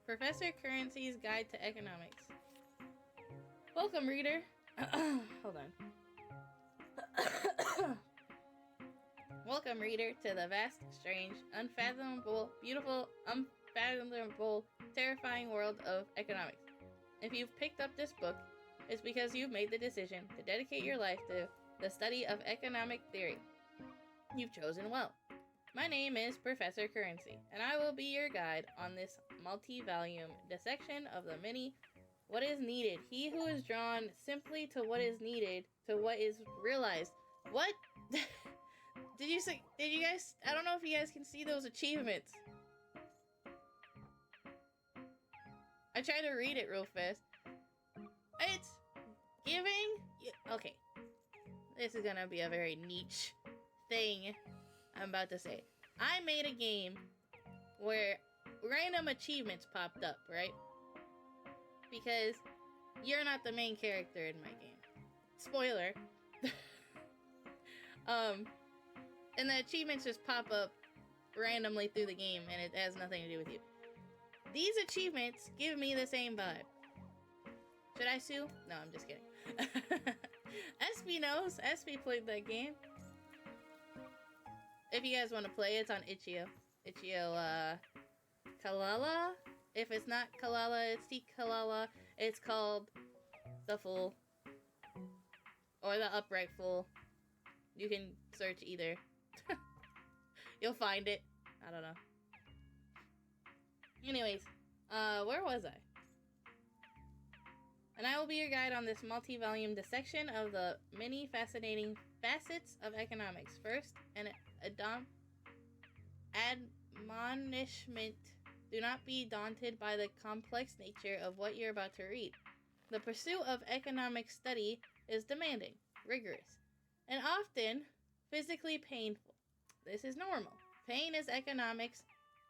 Professor Currency's Guide to Economics. Welcome, reader. Hold on. Welcome, reader, to the vast, strange, unfathomable, beautiful, unfathomable, terrifying world of economics. If you've picked up this book, it's because you've made the decision to dedicate your life to the study of economic theory. You've chosen well. My name is Professor Currency, and I will be your guide on this multi-volume dissection of the many what is needed. He who is drawn simply to what is needed, to what is realized. What? Did you guys, I don't know if you guys can see those achievements. I tried to read it real fast. It's giving, okay. This is gonna be a very niche thing I'm about to say. I made a game where random achievements popped up, right? Because you're not the main character in my game. Spoiler. And the achievements just pop up randomly through the game, and it has nothing to do with you. These achievements give me the same vibe. Should I sue? No, I'm just kidding. SP knows. SP played that game. If you guys want to play, it's on Itch.io. Itch.io, Kalala. If it's not Kalala, it's the Kalala. It's called The Fool. Or The Upright Fool. You can search either. You'll find it. I don't know. Anyways, where was I? And I will be your guide on this multi-volume dissection of the many fascinating facets of economics. First, an admonishment. Do not be daunted by the complex nature of what you're about to read. The pursuit of economic study is demanding, rigorous, and often physically painful. This is normal. Pain is economics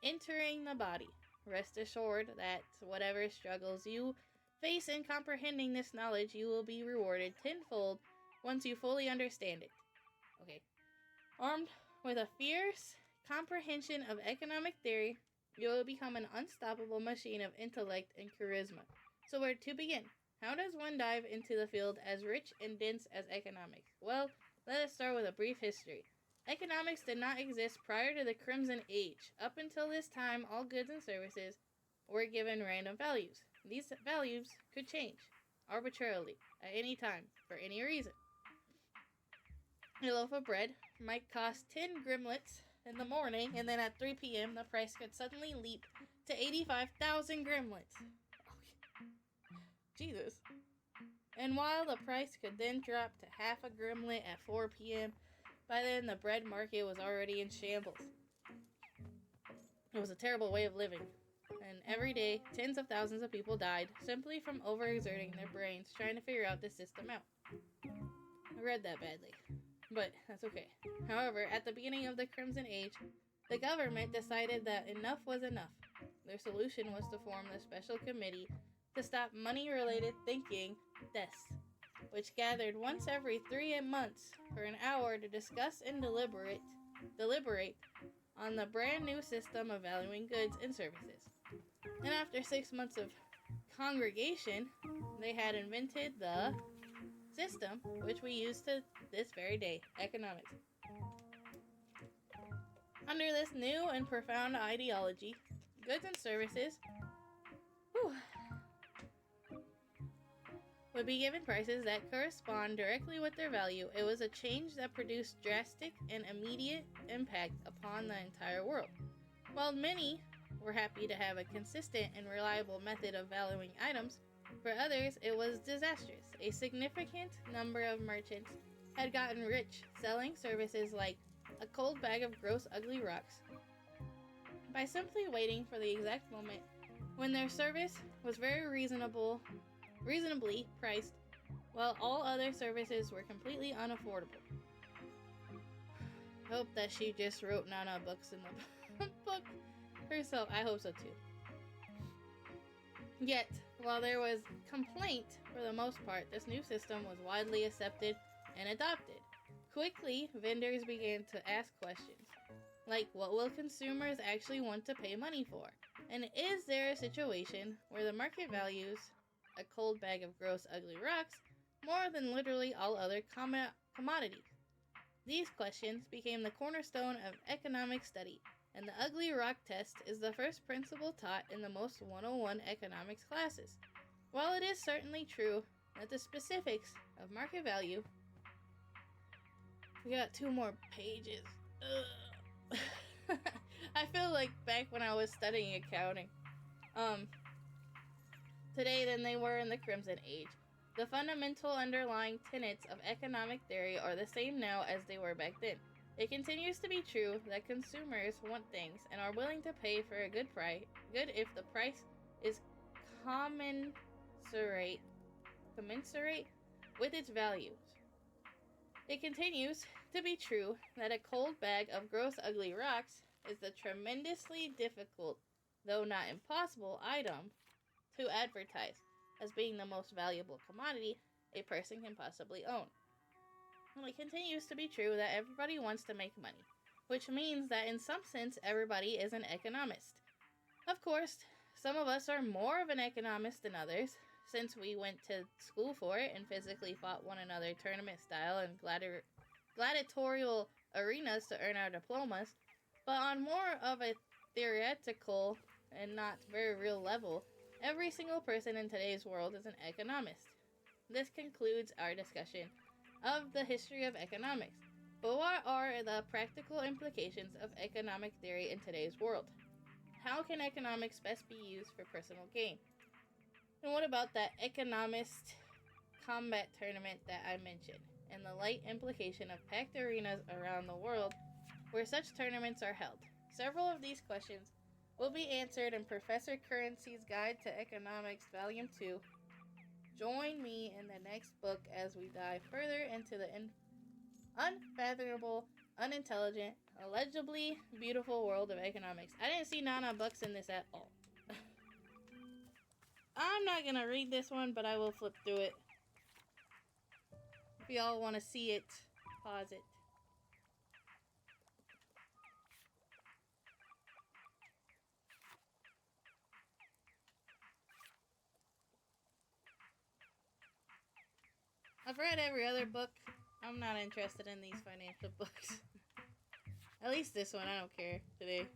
entering the body. Rest assured that whatever struggles you face in comprehending this knowledge, you will be rewarded tenfold once you fully understand it. Okay. Armed with a fierce comprehension of economic theory, you will become an unstoppable machine of intellect and charisma. So where to begin? How does one dive into the field as rich and dense as economics? Well, let us start with a brief history. Economics did not exist prior to the Crimson Age. Up until this time, all goods and services were given random values. These values could change arbitrarily at any time for any reason. A loaf of bread might cost 10 grimlets in the morning, and then at 3 p.m. the price could suddenly leap to 85,000 grimlets. Jesus. And while the price could then drop to half a grimlet at 4 p.m., by then the bread market was already in shambles. It was a terrible way of living. And every day, tens of thousands of people died simply from overexerting their brains trying to figure out the system out. I read that badly, but that's okay. However, at the beginning of the Crimson Age, the government decided that enough was enough. Their solution was to form the Special Committee to stop money-related thinking tests, which gathered once every 3 months for an hour to discuss and deliberate on the brand new system of valuing goods and services. And after 6 months of congregation, they had invented the system which we use to this very day, economics. Under this new and profound ideology, goods and services would be given prices that correspond directly with their value. It was a change that produced drastic and immediate impact upon the entire world. While many were happy to have a consistent and reliable method of valuing items, for others it was disastrous. A significant number of merchants had gotten rich selling services like a cold bag of gross ugly rocks by simply waiting for the exact moment when their service was very reasonably priced, while all other services were completely unaffordable. I hope that she just wrote Nana books in the book herself. I hope so too. Yet, while there was complaint for the most part, this new system was widely accepted and adopted. Quickly, vendors began to ask questions, like what will consumers actually want to pay money for? And is there a situation where the market values a cold bag of gross, ugly rocks more than literally all other commodities? These questions became the cornerstone of economic study, and the ugly rock test is the first principle taught in the most 101 economics classes. While it is certainly true that the specifics of market value, we got 2 more pages. I feel like back when I was studying accounting, today than they were in the Crimson Age. The fundamental underlying tenets of economic theory are the same now as they were back then. It continues to be true that consumers want things and are willing to pay for a good if the price is commensurate with its values. It continues to be true that a cold bag of gross ugly rocks is the tremendously difficult, though not impossible, item to advertise as being the most valuable commodity a person can possibly own. And it continues to be true that everybody wants to make money, which means that in some sense everybody is an economist. Of course, some of us are more of an economist than others, since we went to school for it and physically fought one another tournament style in gladiatorial arenas to earn our diplomas, but on more of a theoretical and not very real level, every single person in today's world is an economist. This concludes our discussion of the history of economics. But what are the practical implications of economic theory in today's world? How can economics best be used for personal gain? And what about that economist combat tournament that I mentioned, and the light implication of packed arenas around the world where such tournaments are held? Several of these questions will be answered in Professor Currency's Guide to Economics, Volume 2. Join me in the next book as we dive further into the unfathomable, unintelligent, illegibly beautiful world of economics. I didn't see Nana Bucks in this at all. I'm not going to read this one, but I will flip through it. If y'all want to see it, pause it. I've read every other book. I'm not interested in these financial books. At least this one, I don't care today.